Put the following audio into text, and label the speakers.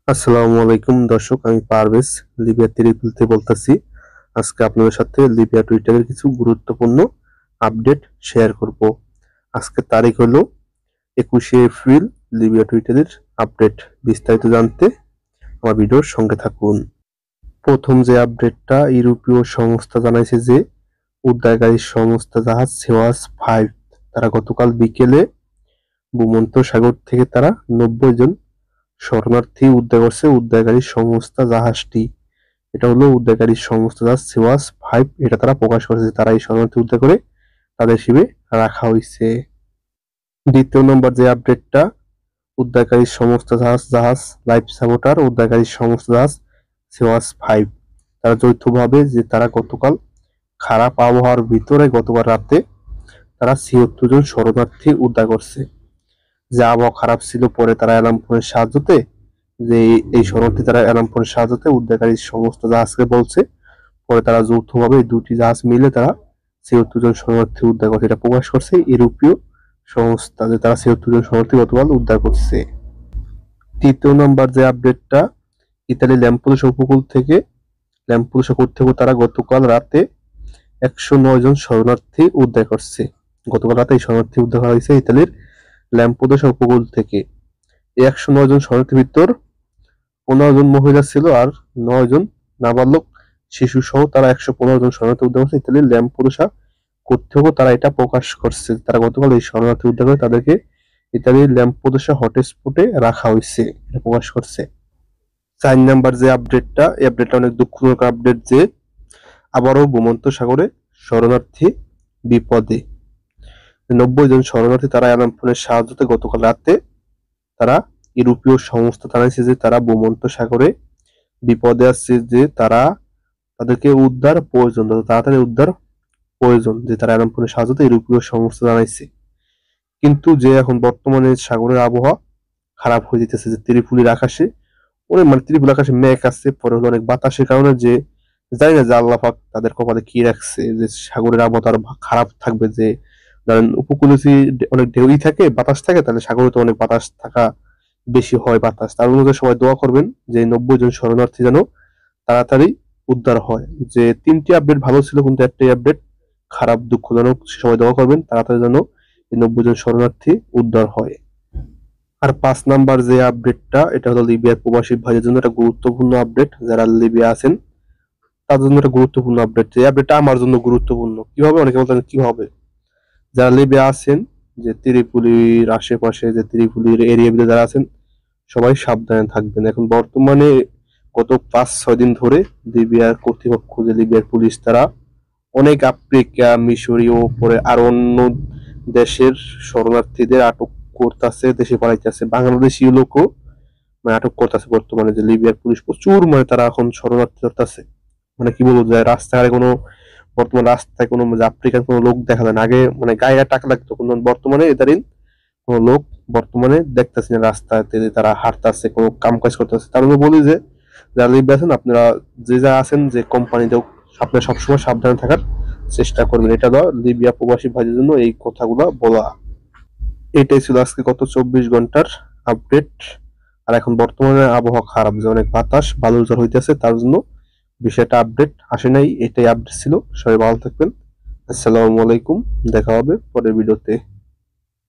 Speaker 1: আসসালামু আলাইকুম দর্শক, আমি পারভেজ লিবিয়া ত্রিপুলিতে বলতেছি। আজকে আপনাদের সাথে লিবিয়া টুইটারের কিছু গুরুত্বপূর্ণ আপডেট শেয়ার করব। আজকের তারিখ হলো 21শে এপ্রিল। লিবিয়া টুইটারের আপডেট বিস্তারিত জানতে আমার ভিডিওর সঙ্গে থাকুন। প্রথম যে আপডেটটা, ইউরোপীয় সংস্থা জানাইছে যে উদ্ধারকারী সংস্থা জাহাজ সেওয়াস-5 তারা গতকাল বিকেলে ভূমধ্যসাগর থেকে তারা 90 জন শরণার্থী উদ্ধার করছে উদ্ধারকারী সংস্থা জাহাজটি। এটা হলো উদ্ধারকারী সংস্থা জাহাজ সেওয়াস-5, এটা তারা প্রকাশ করেছে। তারা এই শরণার্থী উদ্ধার করে তাদের শিবিরে রাখা হয়েছে। দ্বিতীয় নম্বর যে আপডেটটা, উদ্ধারকারী সংস্থা জাহাজ জাহাজ লাইফ সাপোর্টার উদ্ধারকারী সংস্থা জাহাজ সেওয়াস-5 তারা যৌথভাবে যে তারা গতকাল খারাপ আবহাওয়ার ভিতরে গতকাল রাতে তারা ৭৬ জন শরণার্থী উদ্ধার করছে। যে আবহাওয়া খারাপ ছিল, পরে তারা অ্যালার্ম ফোনের সাহায্যে যে এই শরণার্থী তারা অ্যালার্ম ফোনের সাহায্যে উদ্ধারকারী সমস্ত জাহাজকে বলছে। পরে তারা যৌথভাবে দুটি জাহাজ মিলে তারা ৭৬ জন শরণার্থী উদ্ধার করছে। এটা প্রকাশ করছে ইউরোপীয় সংস্থা যে তারা ৭৬ জন শরণার্থী গতকাল উদ্ধার করছে। তৃতীয় নম্বর যে আপডেটটা, ইতালি ল্যাম্পেদুসা উপকূল থেকে ল্যাম্পেদুসা কর্তৃপক্ষ তারা গতকাল রাতে ১০৯ জন শরণার্থী উদ্ধার করছে। গতকাল রাতে এই শরণার্থী উদ্ধার করা হয়েছে ইতালির ল্যাম্পেদুসা উপকূল থেকে। এই ১০৯ জন শরণার্থীর ভিতর ১৫ জন মহিলা ছিল আর ৯ জন নাবালক শিশু সহ তারা ১১৫ জন শরণার্থী উদ্ধার করছে। ইতালির ল্যাম্পেদুসা কর্তৃপক্ষ তারা এটা প্রকাশ করছে। তারা গতকাল এই শরণার্থী উদ্ধার করে তাদেরকে ইতালির ল্যাম্পেদুসা হটস্পটে রাখা হয়েছে, এটা প্রকাশ করছে। ৪ নাম্বার যে আপডেটটা, এই আপডেটটা অনেক দুঃখজনক আপডেট যে আবারও ভূমধ্যসাগরে শরণার্থী বিপদে। ৯০ জন শরণার্থী তারা অ্যালার্ম ফোনের সাহায্যে গতকাল রাতে তারা ইউরোপীয় সংস্থা জানাইছে যে তারা ভূমধ্যসাগরে বিপদে আছে, যে তারা তাদেরকে উদ্ধার প্রয়োজন, তাড়াতাড়ি উদ্ধার প্রয়োজন, যে তারা অ্যালার্ম ফোনের সাহায্যে ইউরোপীয় সংস্থা জানাইছে। কিন্তু যে এখন বর্তমানে সাগরের আবহাওয়া খারাপ হয়ে যেতেছে, যে ত্রিপুলির আকাশে অনেক ত্রিপুল আকাশে মেঘ আছে, পরে হলো অনেক বাতাসের কারণে যে জানি না যে আল্লাহ পাক তাদের কপালে কি রাখছে, যে সাগরের আবহাওয়া তার খারাপ থাকবে। যে ধরেন উপকূলে যদি অনেক ঢেউই থাকে, বাতাস থাকে, তাহলে সাগরে তো অনেক বাতাস থাকা বেশি হয় বাতাস। তার অনুযায়ী সবাই দোয়া করবেন যে ৯০ জন শরণার্থী যেন তাড়াতাড়ি উদ্ধার হয়। যে ৩টি আপডেট ভালো ছিল, কিন্তু একটাই আপডেট খারাপ, দুঃখজনক। সবাই দোয়া করবেন তাড়াতাড়ি যেন এই ৯০ জন শরণার্থী উদ্ধার হয়। আর ৫ নাম্বার যে আপডেটটা, এটা হলো লিবিয়ার প্রবাসী ভাইদের জন্য একটা গুরুত্বপূর্ণ আপডেট। যারা লিবিয়া আছেন তাদের জন্য একটা গুরুত্বপূর্ণ আপডেট। এই আপডেটটা আমার জন্য গুরুত্বপূর্ণ। কিভাবে? অনেকে বলতেন কিভাবে। যারা লিবিয়া আছেন, যে ত্রিপুলির আশেপাশে, যে ত্রিপুলির এরিয়া যারা আছেন, সবাই সাবধানে থাকবেন। এখন বর্তমানে গত ৫-৬ দিন ধরে লিবিয়ার কর্তৃপক্ষ, যে লিবিয়ার পুলিশ, তারা অনেক আফ্রিকা, মিশরীয়, পরে আর অন্য দেশের শরণার্থীদের আটক করতেছে, দেশে পালাইতেছে। বাংলাদেশীয় লোকও মানে আটক করতেছে বর্তমানে। যে লিবিয়ার পুলিশ প্রচুর মানে তারা এখন শরণার্থী ধরতেছে। মানে কি বলবো, যে রাস্তাঘাটে কোনো বর্তমান রাস্তায় কোনো আফ্রিকান কোনো লোক দেখা যায় না। আগে মানে গায়ে গায়ে টাকা লাগতো, কিন্তু বর্তমানে এদারিন কোনো লোক বর্তমানে দেখতেছি না রাস্তাতে তারা হাঁটতেছে, কোনো কাম কাজ করতেছে। তার জন্য বলি যে যারা লিবিয়া আছেন, আপনারা যে যা আছেন, যে কোম্পানিতেও আপনারা সবসময় সাবধানে থাকার চেষ্টা করবেন। এটা দাও লিবিয়া প্রবাসী ভাইদের জন্য এই কথাগুলো বলা। এটাই ছিল আজকে গত ২৪ ঘন্টার আপডেট। আর এখন বর্তমানে আবহাওয়া খারাপ, যে অনেক বাতাস বালুচর হইতেছে, তার জন্য বিষয়টা আপডেট আসে নাই। এটাই আপডেট ছিল। সবাই ভালো থাকবেন। আসসালামু আলাইকুম, দেখা হবে পরের ভিডিওতে।